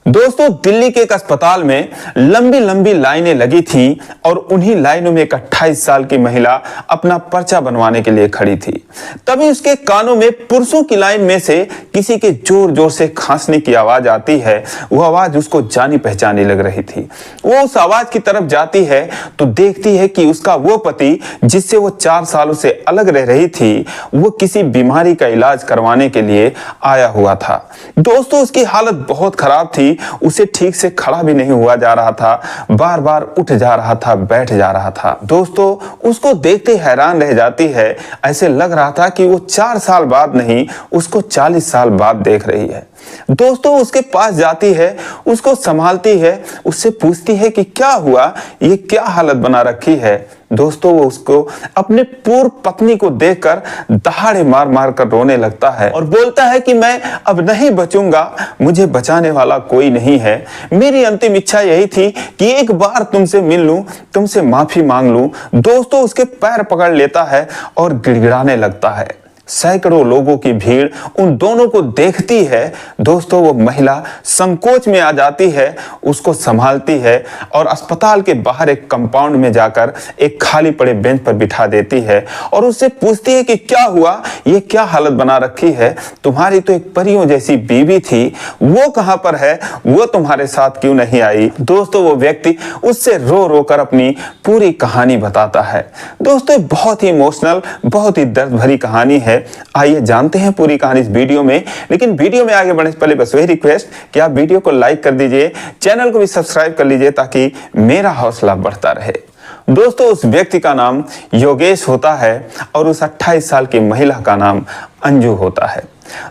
दोस्तों, दिल्ली के एक अस्पताल में लंबी लंबी लाइनें लगी थी और उन्हीं लाइनों में एक 28 साल की महिला अपना पर्चा बनवाने के लिए खड़ी थी। तभी उसके कानों में पुरुषों की लाइन में से किसी के जोर जोर से खांसने की आवाज आती है। वो आवाज उसको जानी पहचानी लग रही थी। वो उस आवाज की तरफ जाती है तो देखती है कि उसका वो पति जिससे वो 4 सालों से अलग रह रही थी, वो किसी बीमारी का इलाज करवाने के लिए आया हुआ था। दोस्तों, उसकी हालत बहुत खराब थी। उसे ठीक से खड़ा भी नहीं हुआ जा रहा था, बार बार उठ जा रहा था, बैठ जा रहा था। दोस्तों, उसको देखते हैरान रह जाती है। ऐसे लग रहा था कि वो 4 साल बाद नहीं, उसको 40 साल बाद देख रही है। दोस्तों, उसके पास जाती है, उसको संभालती है, उससे पूछती है कि क्या हुआ, ये क्या हालत बना रखी है। दोस्तों, वो उसको अपने पूर्व पत्नी को देखकर दहाड़े मार मार कर रोने लगता है और बोलता है कि मैं अब नहीं बचूंगा, मुझे बचाने वाला कोई नहीं है। मेरी अंतिम इच्छा यही थी कि एक बार तुमसे मिल लूं, तुमसे माफी मांग लूं। दोस्तों, उसके पैर पकड़ लेता है और गिड़गिड़ाने लगता है। सैकड़ों लोगों की भीड़ उन दोनों को देखती है। दोस्तों, वो महिला संकोच में आ जाती है, उसको संभालती है और अस्पताल के बाहर एक कंपाउंड में जाकर एक खाली पड़े बेंच पर बिठा देती है और उससे पूछती है कि क्या हुआ, ये क्या हालत बना रखी है, तुम्हारी तो एक परियों जैसी बीवी थी, वो कहां पर है, वो तुम्हारे साथ क्यों नहीं आई। दोस्तों, वो व्यक्ति उससे रो रो कर अपनी पूरी कहानी बताता है। दोस्तों, बहुत ही इमोशनल, बहुत ही दर्द भरी कहानी है। आइए जानते हैं पूरी कहानी इस वीडियो में। लेकिन वीडियो में आगे बढ़ने से पहले बस वही रिक्वेस्ट कि आप वीडियो को लाइक कर दीजिए, चैनल को भी सब्सक्राइब कर लीजिए ताकि मेरा हौसला बढ़ता रहे। दोस्तों, उस व्यक्ति का नाम योगेश होता है और उस 28 साल की महिला का नाम अंजू होता है।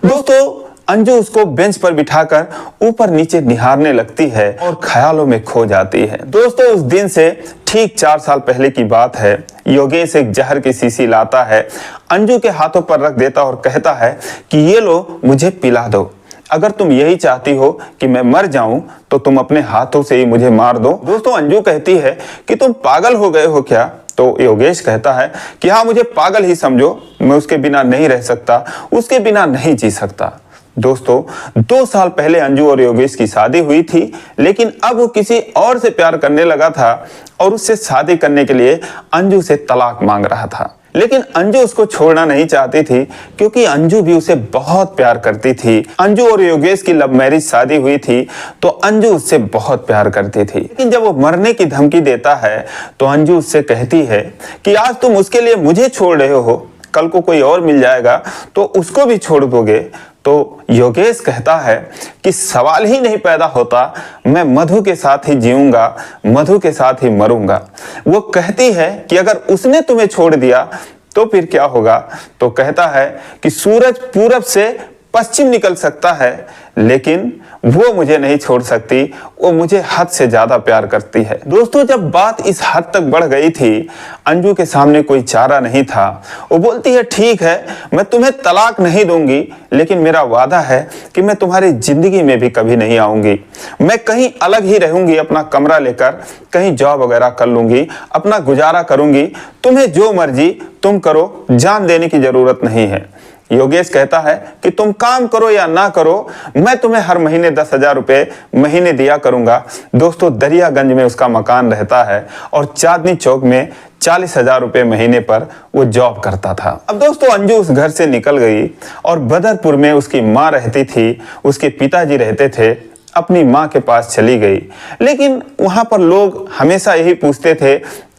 दोस्तों, अंजू उसको बेंच पर बिठाकर ऊपर नीचे निहारने लगती है और ख्यालों में खो जाती है। दोस्तों, उस दिन से ठीक 4 साल पहले की बात है। योगेश एक जहर की शीशी लाता है, अंजू के हाथों पर रख देता और कहता है कि ये लो, मुझे पिला दो। अगर तुम यही चाहती हो कि मैं मर जाऊं तो तुम अपने हाथों से ही मुझे मार दो। दोस्तों, अंजू कहती है कि तुम पागल हो गए हो क्या। तो योगेश कहता है कि हाँ, मुझे पागल ही समझो, मैं उसके बिना नहीं रह सकता, उसके बिना नहीं जी सकता। दोस्तों, 2 साल पहले अंजू और योगेश की शादी हुई थी, लेकिन अब वो किसी और से प्यार करने लगा था और उससे शादी करने के लिए अंजू से तलाक मांग रहा था। लेकिन अंजू उसको छोड़ना नहीं चाहती थी क्योंकि अंजू भी उसे बहुत प्यार करती थी। अंजू और योगेश की लव मैरिज शादी हुई थी तो अंजू उससे बहुत प्यार करती थी। लेकिन जब वो मरने की धमकी देता है तो अंजू उससे कहती है कि आज तुम उसके लिए मुझे छोड़ रहे हो, कल को कोई और मिल जाएगा तो उसको भी छोड़ दोगे। तो योगेश कहता है कि सवाल ही नहीं पैदा होता, मैं मधु के साथ ही जीऊंगा, मधु के साथ ही मरूंगा। वो कहती है कि अगर उसने तुम्हें छोड़ दिया तो फिर क्या होगा। तो कहता है कि सूरज पूरब से पश्चिम निकल सकता है, लेकिन वो मुझे नहीं छोड़ सकती, वो मुझे हद से ज्यादा प्यार करती है। दोस्तों, जब बात इस हद तक बढ़ गई थी, अंजू के सामने कोई चारा नहीं था। वो बोलती है ठीक है, मैं तुम्हें तलाक नहीं दूंगी, लेकिन मेरा वादा है कि मैं तुम्हारी जिंदगी में भी कभी नहीं आऊंगी। मैं कहीं अलग ही रहूंगी, अपना कमरा लेकर कहीं जॉब वगैरह कर लूंगी, अपना गुजारा करूंगी, तुम्हें जो मर्जी तुम करो, जान देने की जरूरत नहीं है। योगेश कहता है कि तुम काम करो या ना करो, मैं तुम्हें हर महीने 10,000 रुपए महीने दिया करूंगा। दोस्तों, दरियागंज में उसका मकान रहता है और चांदनी चौक में 40,000 रुपए महीने पर वो जॉब करता था। अब दोस्तों, अंजू उस घर से निकल गई और बदरपुर में उसकी माँ रहती थी, उसके पिताजी रहते थे, अपनी माँ के पास चली गई। लेकिन वहां पर लोग हमेशा यही पूछते थे,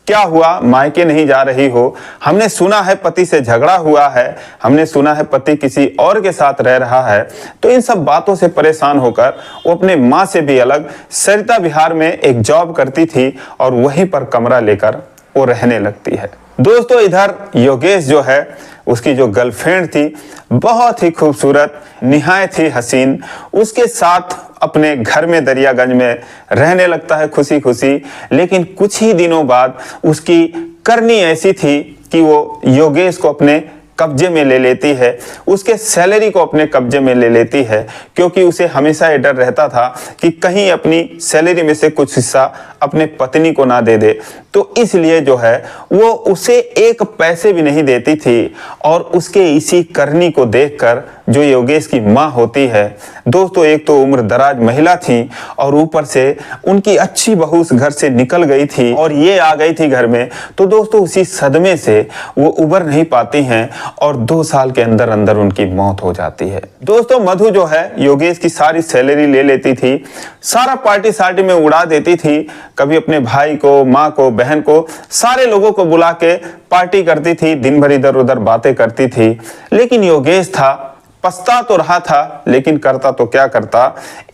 क्या हुआ, मायके नहीं जा रही हो, हमने सुना है पति से झगड़ा हुआ है, हमने सुना है पति किसी और के साथ रह रहा है। तो इन सब बातों से परेशान होकर वो अपने माँ से भी अलग सरिता विहार में एक जॉब करती थी और वहीं पर कमरा लेकर वो रहने लगती है। दोस्तों, इधर योगेश जो है, उसकी जो गर्लफ्रेंड थी, बहुत ही खूबसूरत, निहायत ही हसीन, उसके साथ अपने घर में दरियागंज में रहने लगता है खुशी खुशी। लेकिन कुछ ही दिनों बाद उसकी करनी ऐसी थी कि वो योगेश को अपने कब्जे में ले लेती है, उसके सैलरी को अपने कब्जे में ले लेती है, क्योंकि उसे हमेशा ये डर रहता था कि कहीं अपनी सैलरी में से कुछ हिस्सा अपने पत्नी को ना दे दे। तो इसलिए जो है वो उसे 1 पैसे भी नहीं देती थी और उसके इसी करनी को देखकर जो योगेश की माँ होती है, दोस्तों एक तो उम्र दराज महिला थी और ऊपर से उनकी अच्छी बहू उस घर से निकल गई थी और ये आ गई थी घर में, तो दोस्तों उसी सदमे से वो उबर नहीं पाती हैं और 2 साल के अंदर अंदर उनकी मौत हो जाती है। दोस्तों मधु जो है योगेश की सारी सैलरी ले लेती थी, सारा पार्टी सार्टी में उड़ा देती थी, कभी अपने भाई को, माँ को, बहन को, सारे लोगों को बुला के पार्टी करती थी, दिन भर इधर उधर बातें करती थी। लेकिन योगेश था, पछता तो रहा था लेकिन करता तो क्या करता।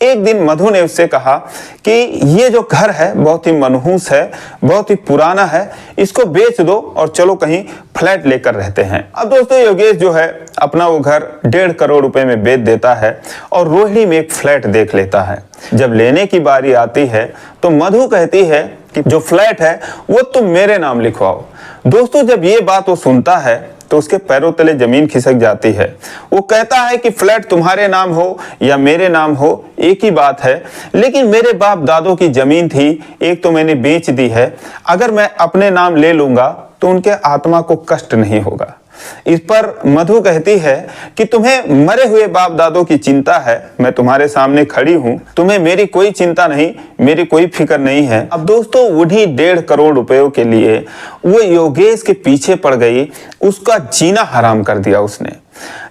एक दिन मधु ने उससे कहा कि ये जो घर है बहुत ही मनहूस है, बहुत ही पुराना है, इसको बेच दो और चलो कहीं फ्लैट लेकर रहते हैं। अब दोस्तों योगेश जो है अपना वो घर 1.5 करोड़ रुपए में बेच देता है और रोहिणी में एक फ्लैट देख लेता है। जब लेने की बारी आती है तो मधु कहती है कि जो फ्लैट है वो तुम मेरे नाम लिखवाओ। दोस्तों जब ये बात वो सुनता है तो उसके पैरों तले जमीन खिसक जाती है। वो कहता है कि फ्लैट तुम्हारे नाम हो या मेरे नाम हो एक ही बात है, लेकिन मेरे बाप दादों की जमीन थी, एक तो मैंने बेच दी है, अगर मैं अपने नाम ले लूंगा तो उनके आत्मा को कष्ट नहीं होगा। इस पर मधु कहती है कि तुम्हें मरे हुए बाप दादों की चिंता है, मैं तुम्हारे सामने खड़ी हूं, तुम्हें मेरी कोई चिंता नहीं, मेरी कोई फिक्र नहीं है। अब दोस्तों उन्हीं 1.5 करोड़ रुपयों के लिए वो योगेश के पीछे पड़ गई, उसका जीना हराम कर दिया उसने।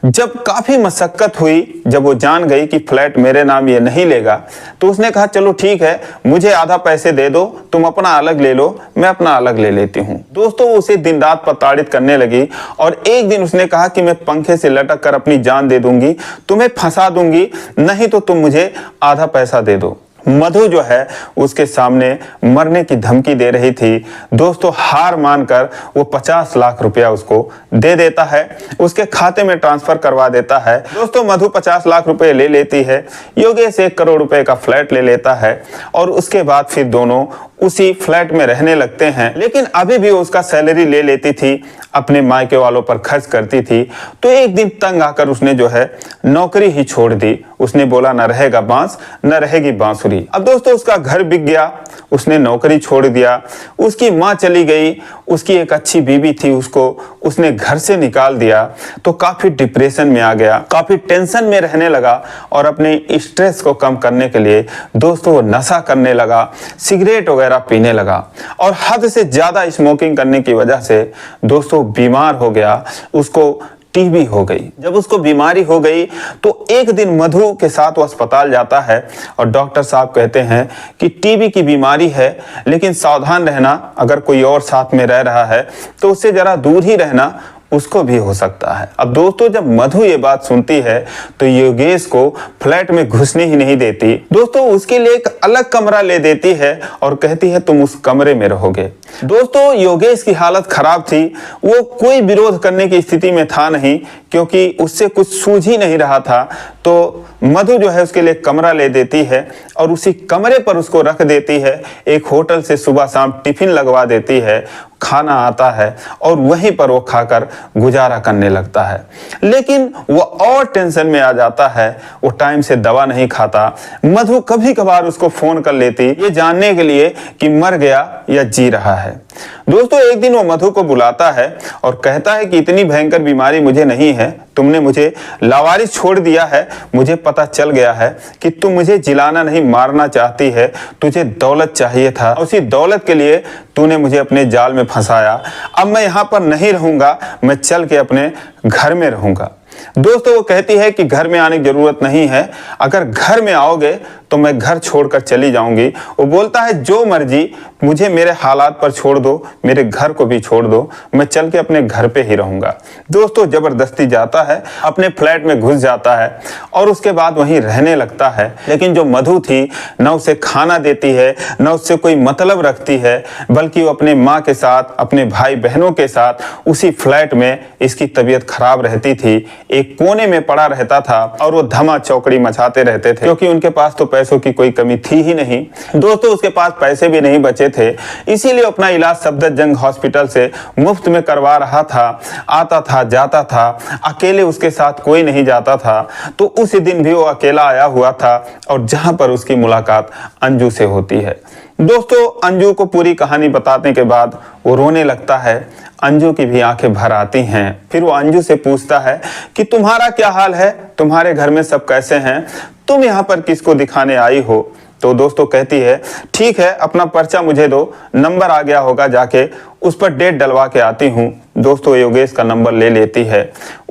जब काफी मशक्कत हुई, जब वो जान गई कि फ्लैट मेरे नाम ये नहीं लेगा, तो उसने कहा चलो ठीक है, मुझे आधा पैसे दे दो, तुम अपना अलग ले लो, मैं अपना अलग ले लेती हूँ। दोस्तों उसे दिन रात प्रताड़ित करने लगी और एक दिन उसने कहा कि मैं पंखे से लटक कर अपनी जान दे दूंगी, तुम्हें फंसा दूंगी, नहीं तो तुम मुझे आधा पैसा दे दो। मधु जो है उसके सामने मरने की धमकी दे रही थी। दोस्तों हार मानकर वो 50 लाख रुपया उसको दे देता है, उसके खाते में ट्रांसफर करवा देता है। दोस्तों मधु 50 लाख रुपए ले लेती है, योगेश 1 करोड़ रुपए का फ्लैट ले लेता है और उसके बाद फिर दोनों उसी फ्लैट में रहने लगते हैं। लेकिन अभी भी उसका सैलरी ले लेती थी, अपने मायके वालों पर खर्च करती थी। तो एक दिन तंग आकर उसने जो है नौकरी ही छोड़ दी। उसने बोला न रहेगा बांस न रहेगी बांसुरी। अब दोस्तों उसका घर बिक गया, उसने नौकरी छोड़ दिया, उसकी माँ चली गई, उसकी एक अच्छी बीवी थी, उसको उसने घर से निकाल दिया। तो काफी डिप्रेशन में आ गया, काफी टेंशन में रहने लगा और अपने स्ट्रेस को कम करने के लिए दोस्तों वो नशा करने लगा, सिगरेट वगैरह पीने लगा और हद से ज्यादा स्मोकिंग करने की वजह से दोस्तों बीमार हो गया, उसको टीबी हो गई। जब उसको बीमारी हो गई तो एक दिन मधु के साथ वो अस्पताल जाता है और डॉक्टर साहब कहते हैं कि टीबी की बीमारी है, लेकिन सावधान रहना, अगर कोई और साथ में रह रहा है तो उससे जरा दूर ही रहना, उसको भी हो सकता है। अब दोस्तों जब मधु ये बात सुनती है तो योगेश को फ्लैट में घुसने ही नहीं देती। दोस्तों उसके लिए एक अलग कमरा ले देती है और कहती है तुम उस कमरे में रहोगे। दोस्तों योगेश की हालत खराब थी, वो कोई विरोध करने की स्थिति में था नहीं, क्योंकि उससे कुछ सूझ ही नहीं रहा था। तो मधु जो है उसके लिए कमरा ले देती है और उसी कमरे पर उसको रख देती है। एक होटल से सुबह शाम टिफिन लगवा देती है, खाना आता है और वहीं पर वो खाकर गुजारा करने लगता है। लेकिन वो और टेंशन में आ जाता है, वो टाइम से दवा नहीं खाता। मधु कभी कभार उसको फोन कर लेती ये जानने के लिए कि मर गया या जी रहा है। दोस्तों एक दिन वो मधु को बुलाता है और कहता है कि इतनी भयंकर बीमारी मुझे नहीं है, तुमने मुझे लावारिस छोड़ दिया है, मुझे पता चल गया है कि तुम मुझे जिलाना नहीं मारना चाहती है, तुझे दौलत चाहिए था, उसी दौलत के लिए तूने मुझे अपने जाल में फंसाया। अब मैं यहाँ पर नहीं रहूंगा, मैं चल के अपने घर में रहूंगा। दोस्तों वो कहती है कि घर में आने की जरूरत नहीं है, अगर घर में आओगे तो मैं घर छोड़कर चली जाऊंगी। वो बोलता है जो मर्जी, मुझे मेरे हालात पर छोड़ दो, मेरे घर को भी छोड़ दो, मैं चल के अपने घर पे ही रहूंगा। दोस्तों जबरदस्ती जाता है, अपने फ्लैट में घुस जाता है और उसके बाद वहीं रहने लगता है। लेकिन जो मधु थी न उसे खाना देती है, न उससे कोई मतलब रखती है, बल्कि वो अपने माँ के साथ, अपने भाई बहनों के साथ उसी फ्लैट में इसकी तबीयत खराब रहती थी, एक कोने में पड़ा रहता था और वो धमा चौकड़ी मचाते रहते थे, क्योंकि उनके पास तो पैसों की कोई कमी थी ही नहीं। दोस्तों उसके पास पैसे भी नहीं बचे थे, इसीलिए अपना इलाज सफदरजंग हॉस्पिटल से मुफ्त में करवा रहा था। आता था जाता था, अकेले उसके साथ कोई नहीं जाता था। तो उसी दिन भी वो अकेला आया हुआ था और जहां पर उसकी मुलाकात अंजू से होती है। दोस्तों अंजू को पूरी कहानी बताने के बाद वो रोने लगता है। अंजू की भी आंखें भर आती हैं। फिर वो अंजू से पूछता है कि तुम्हारा क्या हाल है, तुम्हारे घर में सब कैसे हैं, तुम यहाँ पर किसको दिखाने आई हो। तो दोस्तों कहती है ठीक है, अपना पर्चा मुझे दो, नंबर आ गया होगा, जाके उस पर डेट डलवा के आती हूँ। दोस्तों योगेश का नंबर ले लेती है,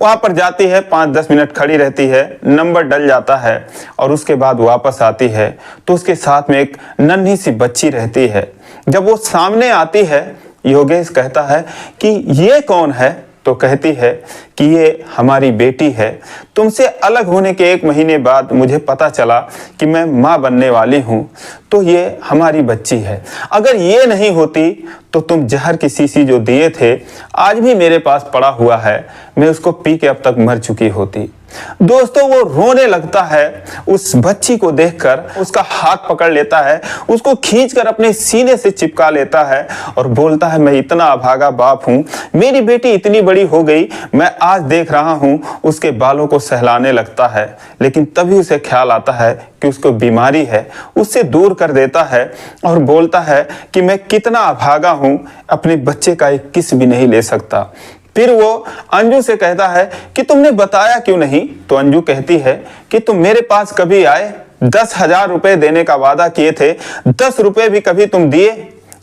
वहां पर जाती है, 5-10 मिनट खड़ी रहती है, नंबर डल जाता है और उसके बाद वापस आती है तो उसके साथ में एक नन्ही सी बच्ची रहती है। जब वो सामने आती है, योगेश कहता है कि ये कौन है, तो कहती है कि ये हमारी बेटी है। तुमसे अलग होने के 1 महीने बाद मुझे पता चला कि मैं माँ बनने वाली हूँ, तो ये हमारी बच्ची है। अगर ये नहीं होती तो तुम जहर की शीशी जो दिए थे आज भी मेरे पास पड़ा हुआ है, मैं उसको पी के अब तक मर चुकी होती। दोस्तों वो रोने लगता है उस बच्ची को देखकर, उसका हाथ पकड़ लेता है, उसको खींचकर अपने सीने से चिपका लेता है और बोलता है मैं इतना अभागा बाप हूँ, मेरी बेटी इतनी बड़ी हो गई, मैं आज देख रहा हूँ। उसके बालों को सहलाने लगता है, लेकिन तभी उसे ख्याल आता है कि उसको बीमारी है, उससे दूर कर देता है और बोलता है कि मैं कितना अभागा हूँ, अपने बच्चे का एक किस भी नहीं ले सकता। फिर वो अंजू से कहता है कि तुमने बताया क्यों नहीं। तो अंजू कहती है कि तुम मेरे पास कभी आए, 10,000 रुपए देने का वादा किए थे, 10 रुपए भी कभी तुम दिए?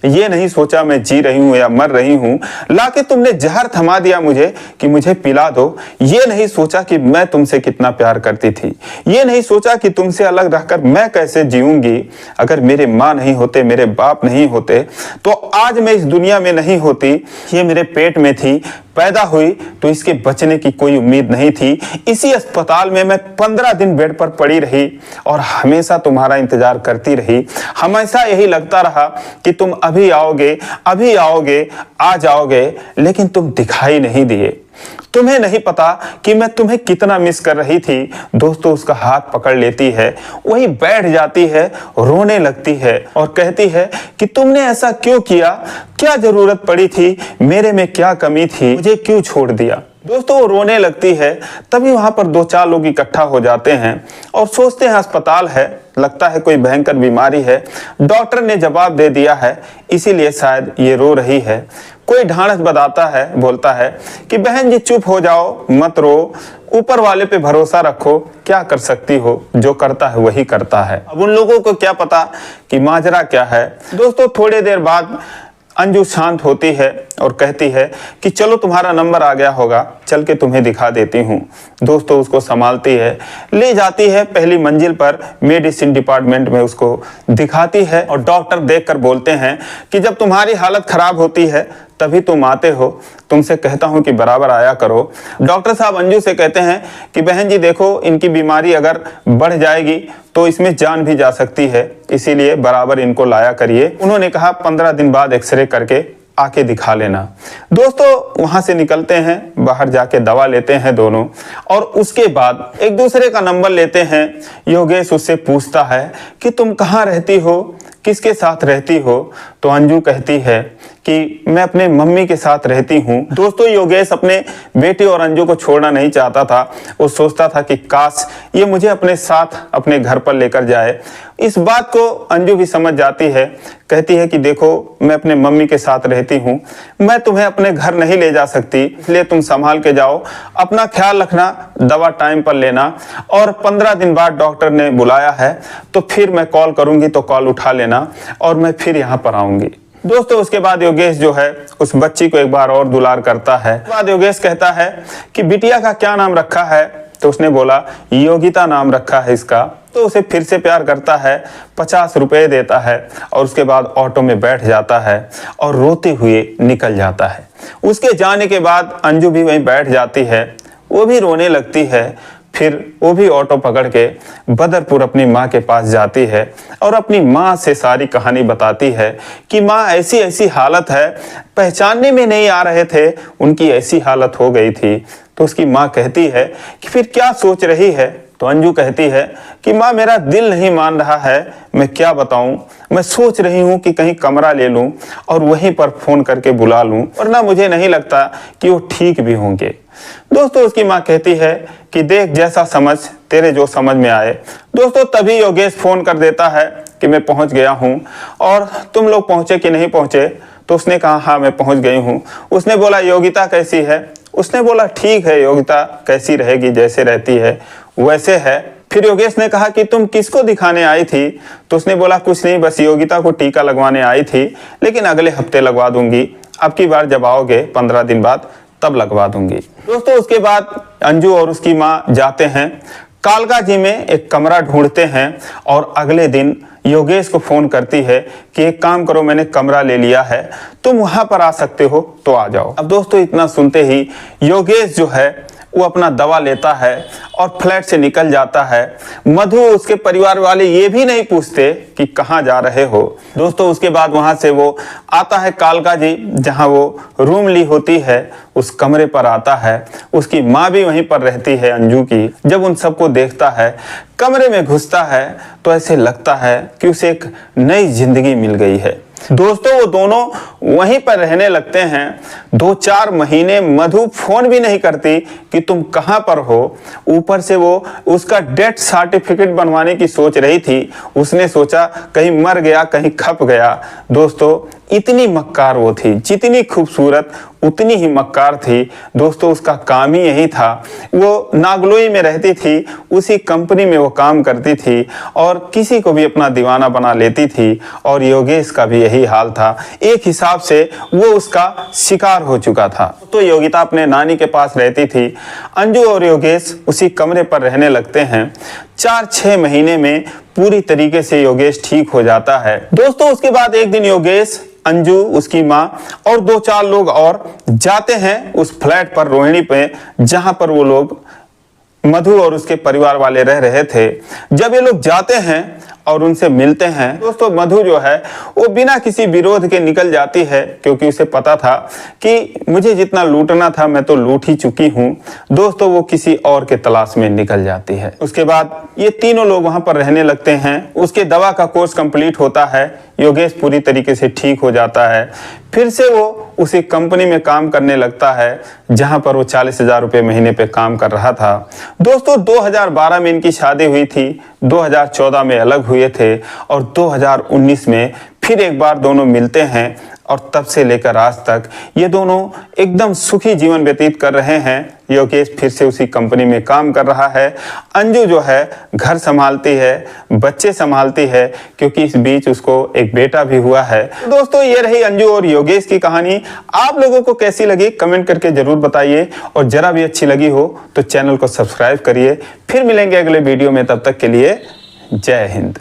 ये नहीं सोचा मैं जी रही हूं या मर रही हूं, लाके तुमने जहर थमा दिया मुझे कि मुझे पिला दो। ये नहीं सोचा कि मैं तुमसे कितना प्यार करती थी, ये नहीं सोचा कि तुमसे अलग रहकर मैं कैसे जीऊंगी। अगर मेरे माँ नहीं होते, मेरे बाप नहीं होते, तो आज मैं इस दुनिया में नहीं होती। ये मेरे पेट में थी, पैदा हुई तो इसके बचने की कोई उम्मीद नहीं थी। इसी अस्पताल में मैं 15 दिन बेड पर पड़ी रही और हमेशा तुम्हारा इंतजार करती रही। हमेशा यही लगता रहा कि तुम अभी आओगे, अभी आओगे, आ जाओगे, लेकिन तुम दिखाई नहीं दिए। तुम्हें नहीं पता कि मैं तुम्हें कितना मिस कर रही थी। दोस्तों उसका हाथ पकड़ लेती है, वही बैठ जाती है, रोने लगती है और कहती है कि तुमने ऐसा क्यों किया, क्या जरूरत पड़ी थी, मेरे में क्या कमी थी, मुझे क्यों छोड़ दिया। दोस्तों वो रोने लगती है, तभी वहां पर 2-4 लोग इकट्ठा हो जाते हैं और सोचते हैं अस्पताल है, लगता है कोई भयंकर बीमारी है, डॉक्टर ने जवाब दे दिया है, इसीलिए शायद ये रो रही है। कोई ढांढस बताता है, बोलता है कि बहन जी चुप हो जाओ, मत रो, ऊपर वाले पे भरोसा रखो, क्या कर सकती हो, जो करता है वही करता है। अब उन लोगों को क्या पता कि माजरा क्या है। दोस्तों थोड़ी देर बाद अंजू शांत होती है और कहती है कि चलो तुम्हारा नंबर आ गया होगा, चल के तुम्हें दिखा देती हूँ। दोस्तों उसको संभालती है, ले जाती है पहली मंजिल पर, मेडिसिन डिपार्टमेंट में उसको दिखाती है और डॉक्टर देखकर बोलते हैं कि जब तुम्हारी हालत खराब होती है तभी तुम आते हो, तुमसे कहता हूं कि बराबर आया करो। डॉक्टर साहब अंजू से कहते हैं कि बहन जी देखो, इनकी बीमारी अगर बढ़ जाएगी तो इसमें जान भी जा सकती है, इसीलिए बराबर इनको लाया करिए। उन्होंने कहा 15 दिन बाद एक्सरे करके आके दिखा लेना। दोस्तों वहां से निकलते हैं, बाहर जाके दवा लेते हैं दोनों और उसके बाद एक दूसरे का नंबर लेते हैं। योगेश उससे पूछता है कि तुम कहाँ रहती हो, किसके साथ रहती हो। तो अंजू कहती है कि मैं अपने मम्मी के साथ रहती हूँ। दोस्तों योगेश अपने बेटी और अंजू को छोड़ना नहीं चाहता था। वो सोचता था कि काश ये मुझे अपने साथ अपने घर पर लेकर जाए। इस बात को अंजू भी समझ जाती है, कहती है कि देखो मैं अपने मम्मी के साथ रहती हूँ, मैं तुम्हें अपने घर नहीं ले जा सकती, इसलिए तुम संभाल के जाओ, अपना ख्याल रखना, दवा टाइम पर लेना और 15 दिन बाद डॉक्टर ने बुलाया है तो फिर मैं कॉल करूंगी तो कॉल उठा लेना और मैं फिर यहाँ पर आऊंगी। दोस्तों उसके बाद योगेश जो है उस बच्ची को एक बार और दुलार करता है। उसके बाद योगेश कहता है कि बिटिया का क्या नाम रखा है, तो उसने बोला योगिता नाम रखा है इसका। तो उसे फिर से प्यार करता है, 50 रुपए देता है और उसके बाद ऑटो में बैठ जाता है और रोते हुए निकल जाता है। उसके जाने के बाद अंजू भी वहीं बैठ जाती है, वो भी रोने लगती है। फिर वो भी ऑटो पकड़ के बदरपुर अपनी माँ के पास जाती है और अपनी माँ से सारी कहानी बताती है कि माँ ऐसी ऐसी हालत है, पहचानने में नहीं आ रहे थे, उनकी ऐसी हालत हो गई थी। तो उसकी माँ कहती है कि फिर क्या सोच रही है। तो अंजू कहती है कि माँ मेरा दिल नहीं मान रहा है, मैं क्या बताऊं, मैं सोच रही हूं कि कहीं कमरा ले लूं और वहीं पर फोन करके बुला लूं, वरना मुझे नहीं लगता कि वो ठीक भी होंगे। दोस्तों उसकी माँ कहती है कि देख जैसा समझ, तेरे जो समझ में आए। दोस्तों तभी योगेश फोन कर देता है कि मैं पहुंच गया हूं और तुम लोग पहुंचे कि नहीं पहुंचे। तो उसने कहा हाँ मैं पहुंच गई हूँ। उसने बोला योगिता कैसी है? उसने बोला ठीक है, योगिता कैसी रहेगी, जैसे रहती है वैसे है। फिर योगेश ने कहा कि तुम किसको दिखाने आई थी? तो उसने बोला कुछ नहीं, बस योगिता को टीका लगवाने आई थी, लेकिन अगले हफ्ते लगवा दूंगी, अब की बार जब आओगे 15 दिन बाद तब लगवा दूंगी। दोस्तों उसके बाद अंजू और उसकी माँ जाते हैं कालका जी में एक कमरा ढूंढते हैं और अगले दिन योगेश को फोन करती है कि एक काम करो, मैंने कमरा ले लिया है, तुम वहां पर आ सकते हो तो आ जाओ। अब दोस्तों इतना सुनते ही योगेश जो है वो अपना दवा लेता है और फ्लैट से निकल जाता है। मधु उसके परिवार वाले ये भी नहीं पूछते कि कहाँ जा रहे हो। दोस्तों उसके बाद वहां से वो आता है कालका जी जहां वो रूम ली होती है, उस कमरे पर आता है। उसकी माँ भी वहीं पर रहती है अंजू की। जब उन सबको देखता है, कमरे में घुसता है तो ऐसे लगता है कि उसे एक नई जिंदगी मिल गई है। दोस्तों वो दोनों वहीं पर रहने लगते हैं। 2-4 महीने मधु फोन भी नहीं करती कि तुम कहां पर हो। ऊपर से वो उसका डेथ सर्टिफिकेट बनवाने की सोच रही थी। उसने सोचा कहीं मर गया, कहीं खप गया। दोस्तों इतनी मक्कार वो थी, जितनी खूबसूरत उतनी ही मक्कार थी। दोस्तों उसका काम ही यही था। वो नागलोई में रहती थी, उसी कंपनी में वो काम करती थी और किसी को भी अपना दीवाना बना लेती थी। और योगेश का भी यही हाल था। एक हिसाब से वो उसका शिकार हो चुका था। तो योगिता अपने नानी के पास रहती थी। अंजू और योगेश उसी कमरे पर रहने लगते हैं। 4-6 महीने में पूरी तरीके से योगेश ठीक हो जाता है। दोस्तों उसके बाद एक दिन योगेश, अंजू, उसकी माँ और 2-4 लोग और जाते हैं उस फ्लैट पर रोहिणी पे, जहां पर वो लोग मधु और उसके परिवार वाले रह रहे थे। जब ये लोग जाते हैं और उनसे मिलते हैं, दोस्तों मधु जो है वो बिना किसी विरोध के निकल जाती है, क्योंकि उसे पता था कि मुझे जितना लूटना था मैं तो लूट ही चुकी हूँ। दोस्तों वो किसी और के तलाश में निकल जाती है। उसके बाद ये तीनों लोग वहां पर रहने लगते हैं। उसके दवा का कोर्स कंप्लीट होता है। योगेश पूरी तरीके से ठीक हो जाता है। फिर से वो उसी कंपनी में काम करने लगता है जहां पर वो 40,000 रुपये महीने पे काम कर रहा था। दोस्तों 2012 में इनकी शादी हुई थी, 2014 में अलग हुए थे और 2019 में फिर एक बार दोनों मिलते हैं और तब से लेकर आज तक ये दोनों एकदम सुखी जीवन व्यतीत कर रहे हैं। योगेश फिर से उसी कंपनी में काम कर रहा है। अंजू जो है घर संभालती है, बच्चे संभालती है, क्योंकि इस बीच उसको एक बेटा भी हुआ है। दोस्तों ये रही अंजू और योगेश की कहानी। आप लोगों को कैसी लगी कमेंट करके जरूर बताइए और जरा भी अच्छी लगी हो तो चैनल को सब्सक्राइब करिए। फिर मिलेंगे अगले वीडियो में, तब तक के लिए जय हिंद।